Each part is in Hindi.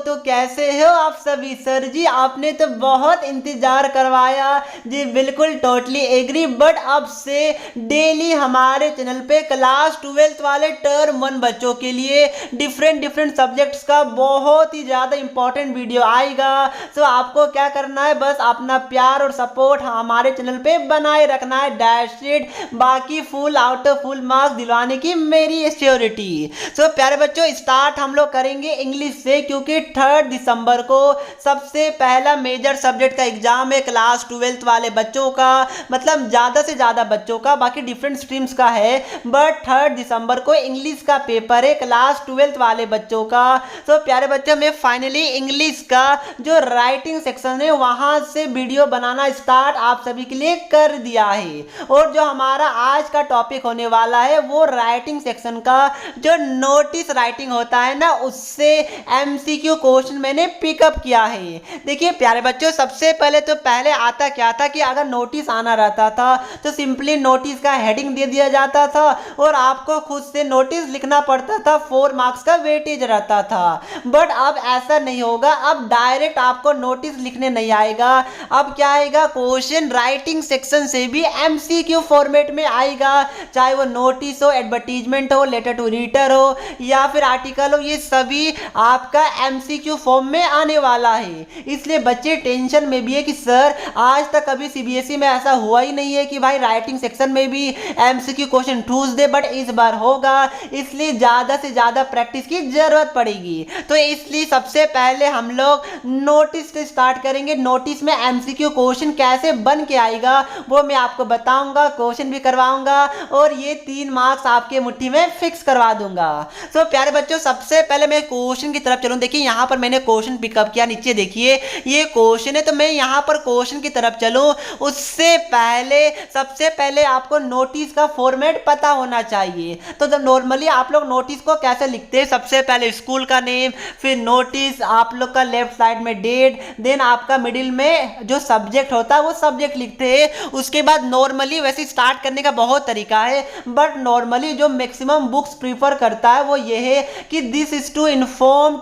तो कैसे हो आप सभी। सर जी आपने तो बहुत इंतजार करवाया जी, बिल्कुल टोटली एग्री। बट अब से डेली हमारे चैनल पे क्लास 12th वाले टर्म 1 बच्चों के लिए डिफरेंट सब्जेक्ट्स का बहुत ही ज़्यादा इंपॉर्टेंट वीडियो आएगा। तो आपको क्या करना है, बस अपना प्यार और सपोर्ट हमारे चैनल पे बनाए रखना है, डैश इट। बाकी full out of full marks दिलवाने की मेरी श्योरिटी। तो प्यारे बच्चों स्टार्ट हम लोग करेंगे इंग्लिश से, क्योंकि 3 दिसंबर को सबसे पहला मेजर सब्जेक्ट का एग्जाम है क्लास 12th वाले बच्चों का, मतलब ज़्यादा से ज़्यादा बच्चों का, बाकी डिफरेंट स्ट्रीम्स का है। बट 3 दिसंबर को इंग्लिश का पेपर है क्लास 12th वाले बच्चों का। तो प्यारे बच्चों मैं फाइनली इंग्लिश का जो राइटिंग सेक्शन है वहाँ से वीडियो बनाना स्टार्ट आप सभी के लिए कर दिया है। और जो हमारा आज का टॉपिक होने वाला है वो राइटिंग सेक्शन का जो नोटिस राइटिंग होता है ना, उससे एमसीक्यू क्वेश्चन मैंने पिकअप किया है। देखिए प्यारे बच्चों सबसे पहले आता क्या था कि अगर नोटिस आना रहता था तो सिंपली नोटिस का हेडिंग दे दिया जाता था और आपको खुद से नोटिस लिखना पड़ता था, 4 मार्क्स का वेटेज रहता था। बट अब ऐसा नहीं होगा, अब डायरेक्ट आपको नोटिस लिखने नहीं आएगा। अब क्या आएगा, क्वेश्चन राइटिंग सेक्शन से भी एमसीक्यू फॉर्मेट में आएगा, चाहे वो नोटिस हो, एडवर्टीजमेंट हो, लेटर टू रीडर हो या फिर आर्टिकल हो, ये सभी आपका एमसीक्यू फॉर्म में आने वाला है। इसलिए बच्चे टेंशन में भी है कि सर आज तक कभी सीबीएसई में ऐसा हुआ ही नहीं है कि भाई राइटिंग सेक्शन में भी एमसीक्यू क्वेश्चन ठूस दे, बट इस बार होगा, इसलिए ज्यादा से ज्यादा प्रैक्टिस की जरूरत पड़ेगी। तो इसलिए सबसे पहले हम लोग नोटिस से स्टार्ट करेंगे। नोटिस में एमसीक्यू क्वेश्चन कैसे बन के आएगा वो मैं आपको बताऊंगा, क्वेश्चन भी करवाऊंगा और ये 3 मार्क्स आपके मुट्ठी में फिक्स करवा दूंगा। तो प्यारे बच्चों सबसे पहले मैं क्वेश्चन की तरफ चलूं। देखिए यहाँ पर मैंने क्वेश्चन पिकअप किया, नीचे देखिए ये क्वेश्चन है, तो मैं यहाँ पर क्वेश्चन की तरफ चलूं उससे पहले सबसे पहले आपको नोटिस का फॉर्मेट पता होना चाहिए। तो जब नॉर्मली आप लोग नोटिस को कैसे लिखते हैं, सबसे पहले स्कूल का नेम, फिर नोटिस, आप लोग का लेफ्ट साइड में डेट, देन आपका मिडिल में जो सब्जेक्ट होता है वो सब्जेक्ट लिखते हैं। उसके बाद नॉर्मली वैसे स्टार्ट करने का बहुत तरीका है, बट नॉर्मली जो मैक्सिमम बुक्स प्रीफर करता है वो ये है कि this is to inform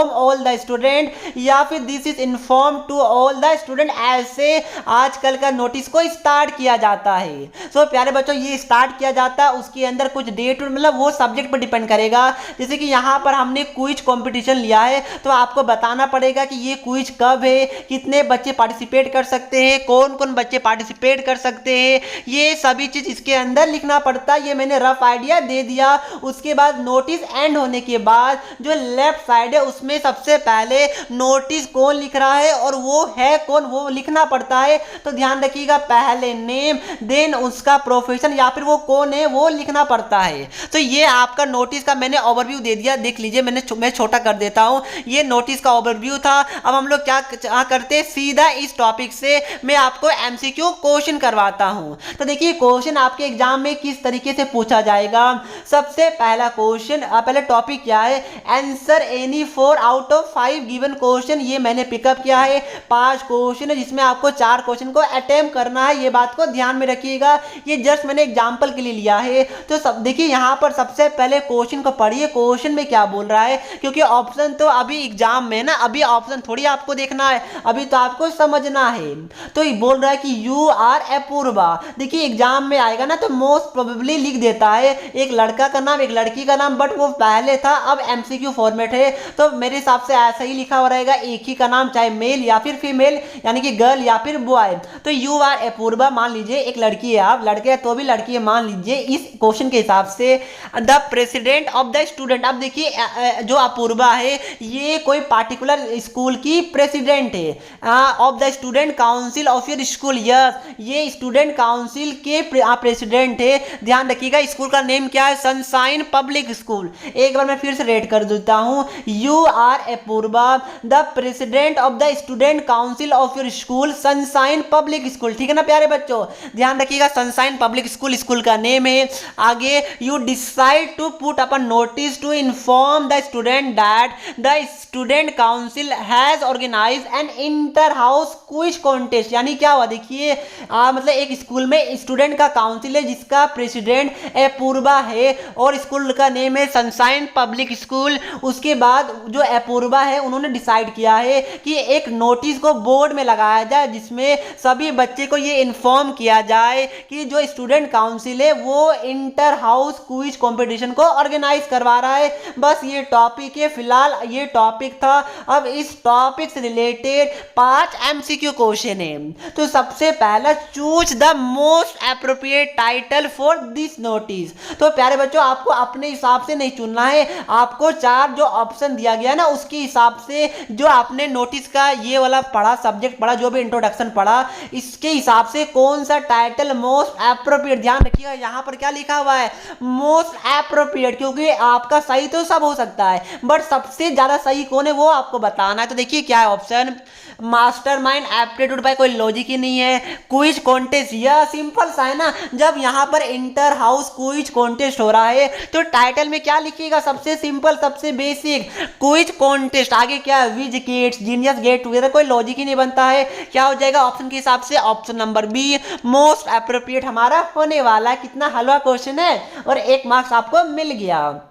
all the student या फिर this is inform to all the student, ऐसे आजकल का नोटिस को स्टार्ट किया जाता है। सो प्यारे बच्चों ये स्टार्ट किया जाता है, उसके अंदर कुछ डेट मतलब वो सब्जेक्ट पर डिपेंड करेगा। जैसे कि यहाँ पर हमने क्विज कंपटीशन लिया है तो आपको बताना पड़ेगा कि ये क्विज कब है, कितने बच्चे पार्टिसिपेट कर सकते हैं, कौन कौन बच्चे पार्टिसिपेट कर सकते हैं, ये सभी चीज इसके अंदर लिखना पड़ता है। ये मैंने रफ आइडिया दे दिया। उसके बाद नोटिस एंड होने के बाद जो लेफ्ट साइड है उसमें सबसे पहले नोटिस कौन लिख रहा है और वो है कौन, वो लिखना पड़ता है। तो ध्यान रखिएगा पहले नेम, देन उसका प्रोफेशन या फिर वो कौन है वो लिखना पड़ता है। तो ये आपका नोटिस का मैंने ओवरव्यू दे दिया, देख लीजिए मैं छोटा कर देता हूं। ये नोटिस का ओवरव्यू था। अब हम लोग क्या करते हैं, सीधा इस टॉपिक से मैं आपको एमसीक्यू क्वेश्चन करवाता हूं। तो देखिए क्वेश्चन आपके एग्जाम में किस तरीके से पूछा जाएगा। सबसे पहला क्वेश्चन, पहले टॉपिक क्या है, answer any 4 out of 5 given question. ये मैंने पिकअप किया है, 5 क्वेश्चन है जिसमें आपको 4 क्वेश्चन को अटेम्प्ट करना है, ये बात को ध्यान में रखिएगा। ये जस्ट मैंने एग्जांपल के लिए लिया है। तो सब देखिए यहाँ पर सबसे पहले क्वेश्चन को पढ़िए, क्वेश्चन में क्या बोल रहा है, क्योंकि ऑप्शन तो अभी एग्जाम में ना, अभी ऑप्शन थोड़ी आपको देखना है, अभी तो आपको समझना है। तो ये बोल रहा है कि यू आर अपूर्वा। देखिए एग्जाम में आएगा ना तो मोस्ट प्रोबेबली लिख देता है एक लड़का का नाम, एक लड़की का नाम, बट वो पहले था, अब एमसीक्यू फॉर्मेट है तो मेरे हिसाब से ऐसा ही लिखा हो रहेगा, एक ही का नाम, चाहे मेल या फिर फीमेल, यानी कि गर्ल या फिर बॉय। तो यू आर अपूर्वा, मान लीजिए एक लड़की है, आप लड़के हैं तो भी लड़की है, मान लीजिए इस क्वेश्चन के हिसाब से the president of the student. अब देखिए जो अपूर्वा है ये कोई पार्टिकुलर स्कूल की प्रेसिडेंट है, of the student council of your school. Yes ये स्टूडेंट काउंसिल के प्रेसिडेंट है। ध्यान रखिएगा स्कूल का नेम क्या है, सनशाइन पब्लिक स्कूल। एक बार मैं फिर से रेड कर देता हूं, you are Apurva the president of the student council of your school Sunshine Public School. ठीक है ना प्यारे बच्चों, ध्यान रखिएगा सनशाइन पब्लिक स्कूल स्कूल का नेम है। आगे you decide to put up a notice to inform the student that the student council has organise an inter house quiz contest. यानी क्या हुआ देखिए, मतलब एक स्कूल में स्टूडेंट का काउंसिल है जिसका प्रेसिडेंट अपूर्वा है और स्कूल का नेम है सनशाइन पब्लिक स्कूल। उसके उसके बाद जो अपूर्वा है उन्होंने डिसाइड किया है कि एक नोटिस को बोर्ड में लगाया जाए जिसमें सभी बच्चे को ये इन्फॉर्म किया जाए कि जो स्टूडेंट काउंसिल है वो इंटर हाउस क्विज कंपटीशन को ऑर्गेनाइज करवा रहा है। बस ये टॉपिक है, फिलहाल ये टॉपिक था। अब इस टॉपिक से रिलेटेड 5 एमसीक्यू क्वेश्चन है। तो सबसे पहला, choose the most appropriate title for this notice. तो प्यारे बच्चों, आपको अपने हिसाब से नहीं चुनना है, आपको 4 जो ऑप्शन दिया गया ना उसके हिसाब से जो आपने नोटिस का ये वाला पढ़ा, सब्जेक्ट पढ़ा, जो भी इंट्रोडक्शन पढ़ा, इसके हिसाब से कौन सा टाइटल मोस्ट एप्रोप्रिएट, ध्यान रखिएगा यहां पर क्या लिखा हुआ है, मोस्ट एप्रोप्रिएट, क्योंकि आपका सही तो सब हो सकता है बट सबसे ज्यादा सही कौन है वो आपको बताना है। तो देखिए क्या है ऑप्शन, मास्टरमाइंड एप्टीट्यूड, भाई कोई लॉजिक ही नहीं है। क्विज कॉन्टेस्ट, यह सिंपल सा है ना, जब यहां पर इंटर हाउस क्विज कॉन्टेस्ट हो रहा है तो टाइटल में क्या लिखिएगा, सबसे सिंपल सबसे बेसिक क्विज कॉन्टेस्ट, आगे क्या है, whiz gets, genius get together, कोई लॉजिक ही नहीं बनता है। क्या हो जाएगा ऑप्शन के हिसाब से, option number be most appropriate हमारा होने वाला है। कितना हलवा क्वेश्चन है और 1 मार्क्स आपको मिल गया।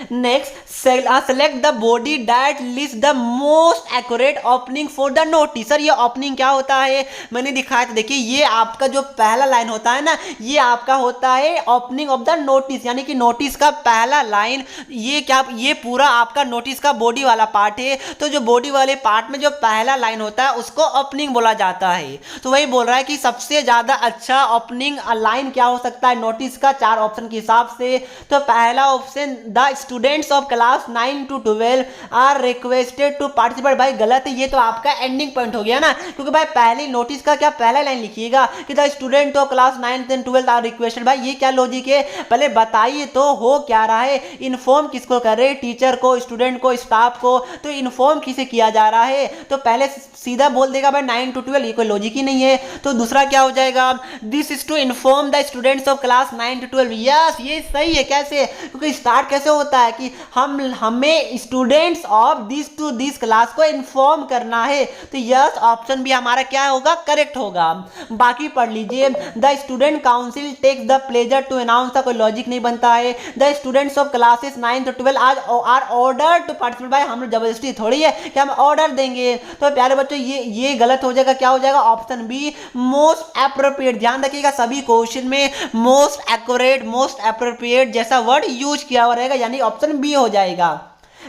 Next, select the body that list the most accurate opening for the notice. Sir ये ओपनिंग क्या होता है, मैंने दिखाया था। देखिए ये आपका जो पहला लाइन होता है ना, ये आपका होता है ओपनिंग ऑफ द नोटिस, यानी कि नोटिस का पहला लाइन। ये क्या, ये पूरा आपका नोटिस का बॉडी वाला पार्ट है। तो जो बॉडी वाले पार्ट में जो पहला लाइन होता है उसको ओपनिंग बोला जाता है। तो वही बोल रहा है कि सबसे ज्यादा अच्छा ओपनिंग लाइन क्या हो सकता है नोटिस का 4 ऑप्शन के हिसाब से। तो पहला option, the students of class 9 to 12 are requested to participate. भाई गलत है, ये तो आपका एंडिंग पॉइंट हो गया ना, क्योंकि भाई पहले नोटिस का क्या पहला लाइन लिखिएगा कि the student of class 9 and 12 are requested. भाई ये क्या लॉजिक है, पहले बताइए तो हो क्या रहा है, इन्फॉर्म किसको कर रहे हैं, टीचर को, स्टूडेंट को, स्टाफ को। तो इन्फॉर्म किसे किया जा रहा है, तो पहले सीधा बोल देगा भाई 9 to 12, ये कोई लॉजिक ही नहीं है। तो दूसरा क्या हो जाएगा, this is to inform the students of class 9 to 12। Yes ये सही है, कैसे, क्योंकि स्टार्ट कैसे होता है कि हमें students of this to this class को इन्फॉर्म करना है। तो यस ऑप्शन भी हमारा क्या होगा, करेक्ट होगा। बाकी पढ़ लीजिए, the student council takes the pleasure to announce, का कोई लॉजिक नहीं बनता है। The students of classes 9 to 12 are order to participate. भाई हम लोग जबरदस्ती थोड़ी है कि हम ऑर्डर देंगे। तो प्यारे बच्चों ये गलत हो जाएगा। क्या हो जाएगा, ऑप्शन बी मोस्ट एप्रोप्रिएट। ध्यान रखिएगा सभी क्वेश्चन में मोस्ट एक्यूरेट, मोस्ट एप्रोप्रिएट जैसा वर्ड यूज किया हुआ रहेगा, यानी ऑप्शन बी हो जाएगा।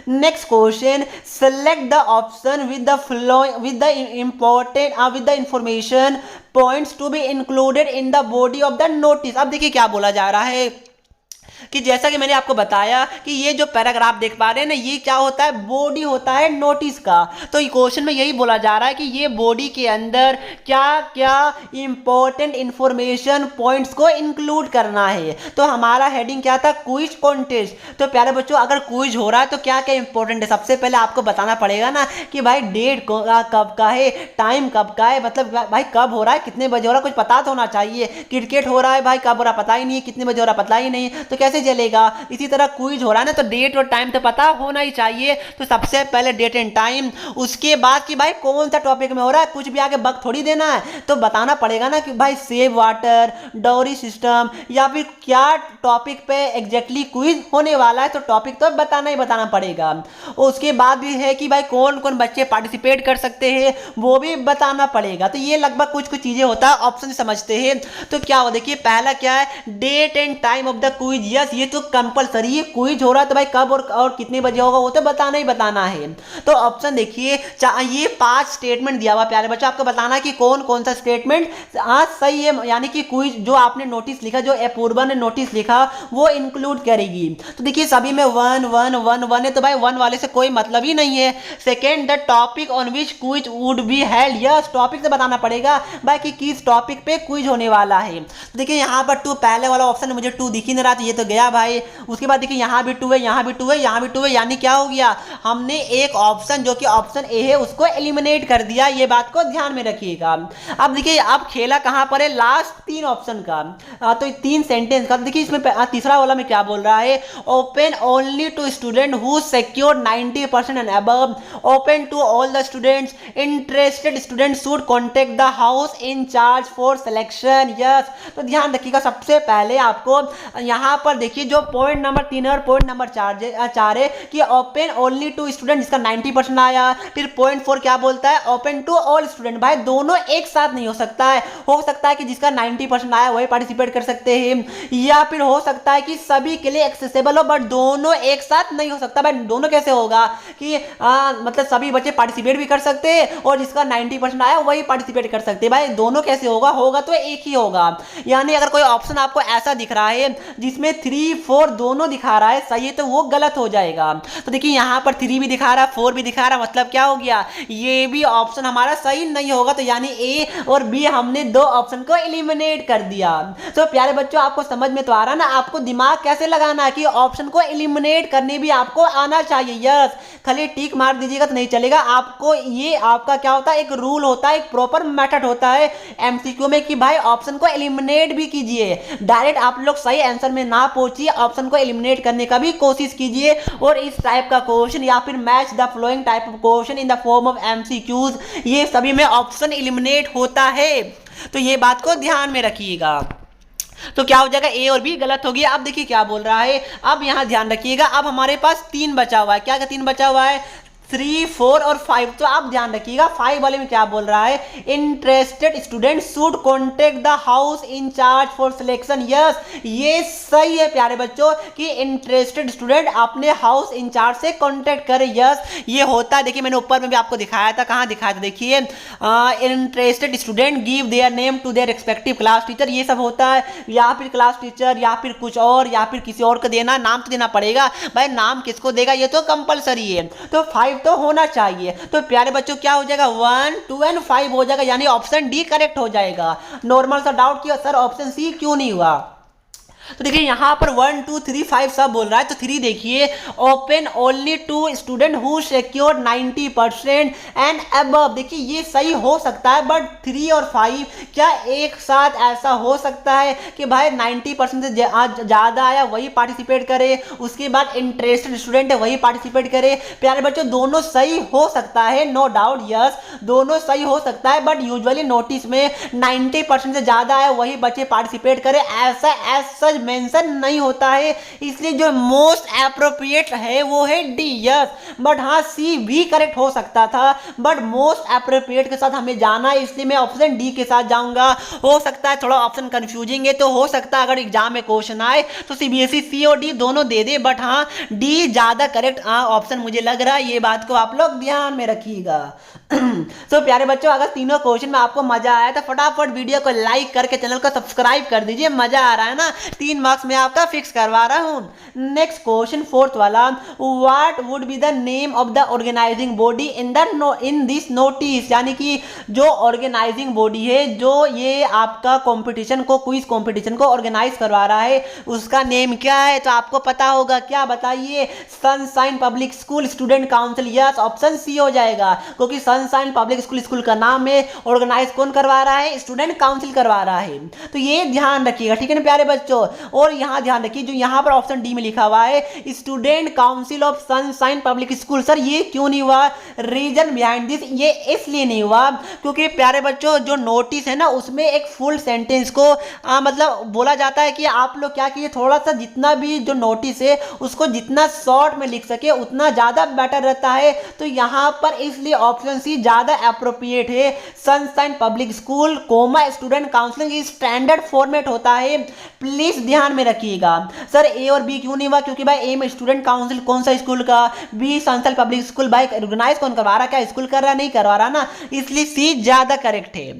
Next question, select the option with the following with the important with the information points to be included in the body of the notice. अब देखिए क्या बोला जा रहा है कि जैसा कि मैंने आपको बताया कि ये जो पैराग्राफ देख पा रहे हैं ना, ये क्या होता है, बॉडी होता है नोटिस का। तो क्वेश्चन में यही बोला जा रहा है कि ये बॉडी के अंदर क्या क्या इंपॉर्टेंट इंफॉर्मेशन पॉइंट्स को इंक्लूड करना है। तो हमारा हेडिंग क्या था, क्विज कॉन्टेस्ट। तो प्यारे बच्चों अगर क्विज हो रहा है तो क्या क्या इंपॉर्टेंट है, सबसे पहले आपको बताना पड़ेगा ना कि भाई डेट कब का है, टाइम कब का है, मतलब भाई कब हो रहा है, कितने बजे हो रहा है, कुछ पता तो होना चाहिए। क्रिकेट हो रहा है भाई, कब हो रहा है पता ही नहीं है, कितने बजे हो रहा है पता ही नहीं, तो कैसे चलेगा। इसी तरह क्विज हो रहा है ना, तो डेट और टाइम तो पता होना ही चाहिए। तो सबसे पहले डेट एंड टाइम, उसके बाद कि भाई कौन सा टॉपिक में हो रहा है, कुछ भी आगे बग थोड़ी देना है, तो बताना पड़ेगा ना कि भाई सेव वाटर, डॉरी सिस्टम, या फिर क्या टॉपिक पे एग्जैक्टली क्विज होने वाला है, तो टॉपिक तो बताना ही बताना पड़ेगा। उसके बाद भी है कि भाई कौन कौन बच्चे पार्टिसिपेट कर सकते हैं, वो भी बताना पड़ेगा। तो ये लगभग कुछ कुछ चीजें होता है, ऑप्शन समझते हैं। तो क्या हो, देखिए पहला क्या है, date and time of the quiz. Yes ये तो कंपलसरी है, क्विज हो रहा है तो भाई कब और कितने बजे होगा वो तो बताना ही बताना है। तो ऑप्शन देखिए, ये 5 स्टेटमेंट दिया हुआ प्यारे बच्चों, आपको बताना है कि कौन कौन सा स्टेटमेंट सही है, यानी कि क्विज जो आपने नोटिस लिखा, जो अपूर्वा ने नोटिस लिखा वो इंक्लूड करेगी। तो देखिए सभी में 1 1 1 1 है, तो भाई 1 वाले से कोई मतलब ही नहीं है। Second, the topic on which quiz would be held. Yes topic से बताना पड़ेगा भाई कि किस टॉपिक पे क्विज होने वाला है। तो देखिए यहाँ पर 2, पहले वाला ऑप्शन मुझे 2 दिख ही नहीं रहा, तो ये तो गया भाई। उसके बाद देखिए यहाँ भी 2 है, यहाँ भी 2 है, यहाँ भी 2 है, यानी क्या हो गया, हमने एक ऑप्शन जो कि ऑप्शन ए है उसको एलिमिनेट कर दिया। ये बात को ध्यान में रखिएगा। अब देखिए अब खेला कहाँ पर है, लास्ट 3 ऑप्शन का। तो 3 सेंटेंस का। देखिए इसमें तीसरा वाला में क्या बोल रहा है, open only to student who secured 90% and above, open to all the students, interested student should contact the house in charge for selection. Yes तो ध्यान रखिएगा, सबसे पहले आपको यहाँ पर देखिए जो पॉइंट नंबर 3 है और पॉइंट नंबर 4 है कि ओपन ओनली टू स्टूडेंट, जिसका 90% आया। फिर पॉइंट 4 क्या बोलता है, ओपन टू ऑल स्टूडेंट। भाई दोनों एक साथ नहीं हो सकता है। हो सकता है कि जिसका 90% आया वही पार्टिसिपेट कर सकते हैं, या फिर हो सकता है कि सभी के लिए एक्सेसिबल हो, बट दोनों एक साथ नहीं हो सकता। भाई दोनों कैसे होगा कि मतलब सभी बच्चे पार्टिसिपेट भी कर सकते हैं और जिसका 90% आया वही पार्टिसिपेट कर सकते हैं। भाई दोनों कैसे होगा, होगा तो एक ही होगा। यानी अगर कोई ऑप्शन आपको ऐसा दिख रहा है जिसमें 3 4 दोनों दिखा रहा है सही है, तो वो गलत हो जाएगा। तो देखिए यहां पर 3 भी दिखा रहा है, 4 भी दिखा रहा है, मतलब क्या हो गया, ये भी ऑप्शन हमारा सही नहीं होगा। तो यानी ए और बी हमने दो ऑप्शन को एलिमिनेट कर दिया। तो प्यारे बच्चों आपको समझ में तो आ रहा ना आपको दिमाग कैसे लगाना है कि ऑप्शन को एलिमिनेट करने भी आपको आना चाहिए। यस, खाली टिक मार दीजिएगा तो नहीं चलेगा। आपको ये आपका क्या होता है, एक रूल होता है, एक प्रॉपर मेथड होता है एमसीक्यू में कि भाई ऑप्शन को एलिमिनेट भी कीजिए। डायरेक्ट आप लोग सही आंसर में ना पहुंचिए, ऑप्शन को एलिमिनेट करने का भी कोशिश कीजिए। और इस टाइप का क्वेश्चन या फिर match the flowing type of question in the form of MCQs, ये सभी में ऑप्शन एलिमिनेट होता है। तो ये बात को ध्यान में रखिएगा। तो क्या हो जाएगा, ए और बी गलत हो गया। अब देखिए क्या बोल रहा है, अब यहां ध्यान रखिएगा। अब हमारे पास 3 बचा हुआ है। क्या क्या 3 बचा हुआ है, 3 4 और 5। तो आप ध्यान रखिएगा 5 वाले में क्या बोल रहा है, interested student should contact the house in charge for selection. Yes, ये सही है प्यारे बच्चों कि इंटरेस्टेड स्टूडेंट अपने हाउस इंचार्ज से कॉन्टेक्ट करे। यस, ये होता है। देखिए मैंने ऊपर में भी आपको दिखाया था, कहाँ दिखाया था, देखिए interested student give their name to their respective class teacher, ये सब होता है। या फिर क्लास टीचर या फिर कुछ और या फिर किसी और को देना, नाम तो देना पड़ेगा। भाई नाम किसको देगा ये तो कंपलसरी है। तो 5 तो होना चाहिए। तो प्यारे बच्चों क्या हो जाएगा, 1 2 एंड 5 हो जाएगा, यानी ऑप्शन डी करेक्ट हो जाएगा। नॉर्मल सा डाउट किया सर ऑप्शन सी क्यों नहीं हुआ। तो देखिए यहां पर 1 2 3 5 सब बोल रहा है। तो 3 देखिए, open only to student who secured 90% and above. देखिए ये सही हो सकता है, बट 3 और 5 क्या एक साथ ऐसा हो सकता है कि भाई 90% से ज्यादा आया वही पार्टिसिपेट करे, उसके बाद इंटरेस्टेड स्टूडेंट है वही पार्टिसिपेट करे। प्यारे बच्चों दोनों सही हो सकता है, नो डाउट। यस, दोनों सही हो सकता है, बट यूजुअली नोटिस में 90% से ज्यादा आया वही बच्चे पार्टिसिपेट करे, ऐसा सच मेंशन नहीं होता है। इसलिए जो मोस्ट एप्रोप्रिएट है वो है डी। यस, बट हाँ सी भी करेक्ट हो सकता था, बट मोस्ट एप्रोप्रिएट के साथ हमें जाना है, इसलिए मैं ऑप्शन डी के साथ जाऊंगा। हो सकता है थोड़ा ऑप्शन कंफ्यूजिंग है, तो हो सकता है अगर एग्जाम में क्वेश्चन आए तो सीबीएसई सी और डी दोनों दे दे, बट हाँ डी ज्यादा करेक्ट ऑप्शन मुझे लग रहा है। ये बात को आप लोग ध्यान में रखिएगा। तो प्यारे बच्चों अगर तीनों क्वेश्चन में आपको मजा आया तो फटाफट वीडियो को लाइक करके चैनल को सब्सक्राइब कर दीजिए। मजा आ रहा है ना, 3 मार्क्स में आपका फिक्स करवा रहा हूं। नेक्स्ट क्वेश्चन 4th वाला, what would be the name of the organising body in this notice. यानी कि जो ऑर्गेनाइजिंग बॉडी है, जो ये आपका कंपटीशन को, क्विज कंपटीशन को ऑर्गेनाइज करवा रहा है, उसका नेम क्या है। तो आपको पता होगा, क्या बताइए, Sunshine Public School Student Council. Yes, option C हो जाएगा, क्योंकि सनशाइन पब्लिक स्कूल का नाम है, ऑर्गेनाइज कौन करवा रहा है, स्टूडेंट काउंसिल करवा रहा है। तो ये ध्यान रखिएगा, ठीक है ना प्यारे बच्चों। और यहां ध्यान रखिए जो यहां पर ऑप्शन डी में लिखा हुआ है student council of sunshine Public school, sir ये क्यों नहीं हुआ, रीजन बिहाइंड दिस, ये इसलिए नहीं हुआ क्योंकि प्यारे बच्चों जो नोटिस है ना उसमें एक फुल सेंटेंस को मतलब बोला जाता है कि आप लोग क्या कीजिए, थोड़ा सा जितना भी जो नोटिस है उसको जितना शॉर्ट में लिख सके उतना ज्यादा बेटर रहता है। तो यहां पर इसलिए ऑप्शन सी ज्यादा एप्रोप्रिएट है। Sunshine Public School comma Student counselling standard format होता है, प्लीज ध्यान में रखिएगा। सर ए और बी क्यों नहीं हुआ, क्योंकि भाई ए में स्टूडेंट काउंसिल कौन सा स्कूल का, बी सनशाइन पब्लिक स्कूल, भाई ऑर्गेनाइज कौन करवा रहा, क्या स्कूल कर रहा नहीं करवा रहा ना, इसलिए सी ज्यादा करेक्ट है।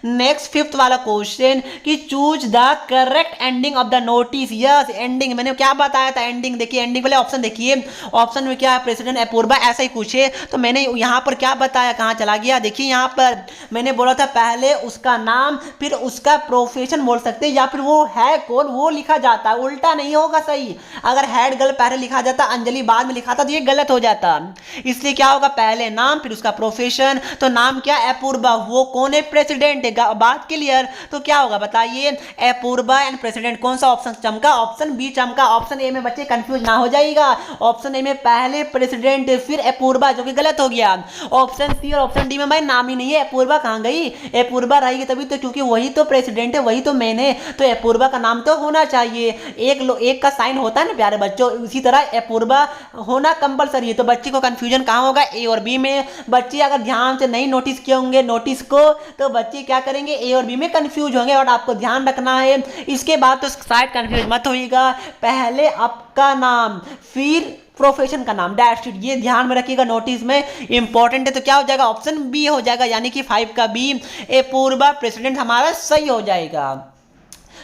नेक्स्ट 5th वाला क्वेश्चन कि choose the correct ending of the notice. Yes, ending मैंने क्या बताया था, एंडिंग देखिए, एंडिंग वाले ऑप्शन देखिए, ऑप्शन में क्या है, प्रेसिडेंट अपूर्वा, ऐसा ही कुछ है। तो मैंने यहां पर क्या बताया, कहां चला गया, देखिए यहां पर मैंने बोला था पहले उसका नाम फिर उसका प्रोफेशन बोल सकते हैं, या फिर वो है कौन वो लिखा जाता है, उल्टा नहीं होगा सही। अगर हेड गर्ल पहले लिखा जाता, अंजलि बाद में लिखा था, तो ये गलत हो जाता। इसलिए क्या होगा, पहले नाम फिर उसका प्रोफेशन। तो नाम क्या, अपूर्वा, वो कौन है, प्रेसिडेंट है, बात क्लियर। तो क्या होगा बताइए, अपूर्वा एंड प्रेसिडेंट, कौन सा ऑप्शन चमका? ऑप्शन बी चमका। ऑप्शन ए में बच्चे कंफ्यूज ना हो जाएगा, ऑप्शन ए में पहले प्रेसिडेंट फिर अपूर्वा, जो कि गलत हो गया। ऑप्शन सी और ऑप्शन डी में भाई नाम ही नहीं है, अपूर्वा कहाँ गई? अपूर्वा रहेगी तभी तो, क्योंकि वही तो प्रेसिडेंट है, वही तो मेन है, तो अपूर्वा का नाम तो होना चाहिए। एक का साइन होता है ना प्यारे बच्चों, इसी तरह अपूर्वा होना कंपलसरी है। तो बच्चे को कंफ्यूजन कहाँ होगा? ए और बी में। बच्चे अगर ध्यान से नहीं नोटिस किए होंगे नोटिस को, तो बच्चे क्या करेंगे? ए और बी में कंफ्यूज होंगे, और आपको ध्यान रखना है। इसके बाद तो शायद कंफ्यूज मत होइएगा, पहले आपका नाम फिर प्रोफेशन का नाम, डैश इट, ये ध्यान में रखिएगा, नोटिस में इंपॉर्टेंट है। तो क्या हो जाएगा? ऑप्शन बी हो जाएगा, यानी कि 5 का बी, अपूर्वा प्रेसिडेंट हमारा सही हो जाएगा।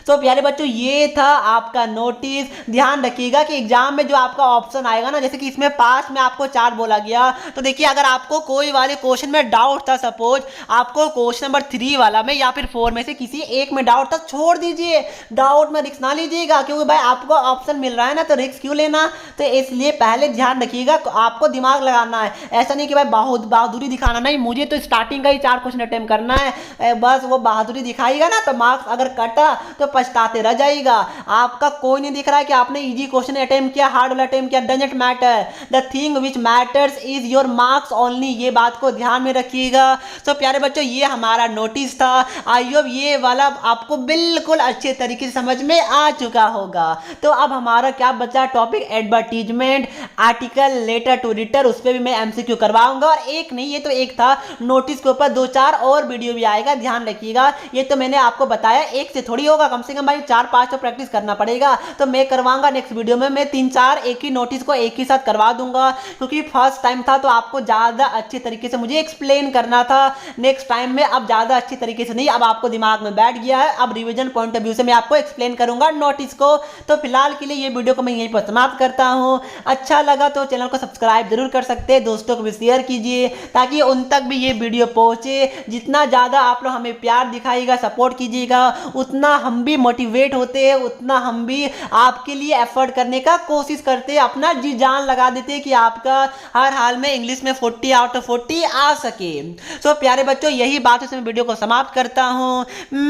तो प्यारे बच्चों ये था आपका नोटिस। ध्यान रखिएगा कि एग्जाम में जो आपका ऑप्शन आएगा ना, जैसे कि इसमें 5 में आपको 4 बोला गया, तो देखिए अगर आपको कोई वाले क्वेश्चन में डाउट था, सपोज आपको क्वेश्चन नंबर 3 वाला में या फिर 4 में से किसी एक में डाउट था, छोड़ दीजिए, डाउट में रिस्क ना लीजिएगा, क्योंकि भाई आपको ऑप्शन मिल रहा है ना, तो रिस्क क्यों लेना? तो इसलिए पहले ध्यान रखिएगा, आपको दिमाग लगाना है, ऐसा नहीं कि भाई बहुत बहादुरी दिखाना, नहीं, मुझे तो स्टार्टिंग का ही 4 क्वेश्चन अटेम्प्ट करना है, बस वो बहादुरी दिखाएगा ना तो मार्क्स अगर कटा तो पछताते रह जाएगा। आपका कोई नहीं दिख रहा है कि आपने इजी क्वेश्चन अटेम्प्ट किया, हार्ड वाला अटेम्प्ट किया, doesn't matter, the thing which matters is your marks only, ये बात को ध्यान में रखिएगा। तो प्यारे बच्चों ये हमारा नोटिस था, आई होप ये वाला आपको बिल्कुल अच्छे तरीके से समझ में आ चुका होगा। तो अब हमारा क्या बचा topic? Advertisement, article, letter to editor, उस पर भी मैं एमसीक्यू करवाऊंगा, और एक नहीं, ये तो एक था, नोटिस के ऊपर 2-4 और वीडियो भी आएगा, ध्यान रखिएगा। ये तो मैंने आपको बताया, एक से थोड़ी होगा, कम से कम भाई 4-5 तो प्रैक्टिस करना पड़ेगा, तो मैं करवाऊंगा नेक्स्ट वीडियो में, मैं 3-4 एक ही नोटिस को एक ही साथ करवा दूंगा, क्योंकि फर्स्ट टाइम था तो आपको ज्यादा अच्छे तरीके से मुझे एक्सप्लेन करना था। नेक्स्ट टाइम में अब ज्यादा अच्छे तरीके से नहीं, अब आपको दिमाग में बैठ गया है, अब रिवीजन पॉइंट ऑफ व्यू से मैं आपको एक्सप्लेन करूंगा नोटिस को। तो फिलहाल के लिए ये वीडियो को मैं यहीं पर समाप्त करता हूं। अच्छा लगा तो चैनल को सब्सक्राइब जरूर कर सकते हैं, दोस्तों को भी शेयर कीजिए ताकि उन तक भी ये वीडियो पहुंचे। जितना ज्यादा आप लोग हमें प्यार दिखाइएगा, सपोर्ट कीजिएगा, उतना हम भी मोटिवेट होते हैं, उतना हम भी आपके लिए एफर्ट करने का कोशिश करते हैं, अपना जी जान लगा देते हैं कि आपका हर हाल में इंग्लिश में 40 आउट ऑफ 40 आ सके। तो प्यारे बच्चों यही बातों से मैं वीडियो को समाप्त करता हूं,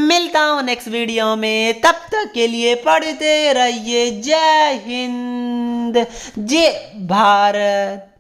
मिलता हूं नेक्स्ट वीडियो में, तब तक के लिए पढ़ते रहिए। जय हिंद, जय भारत।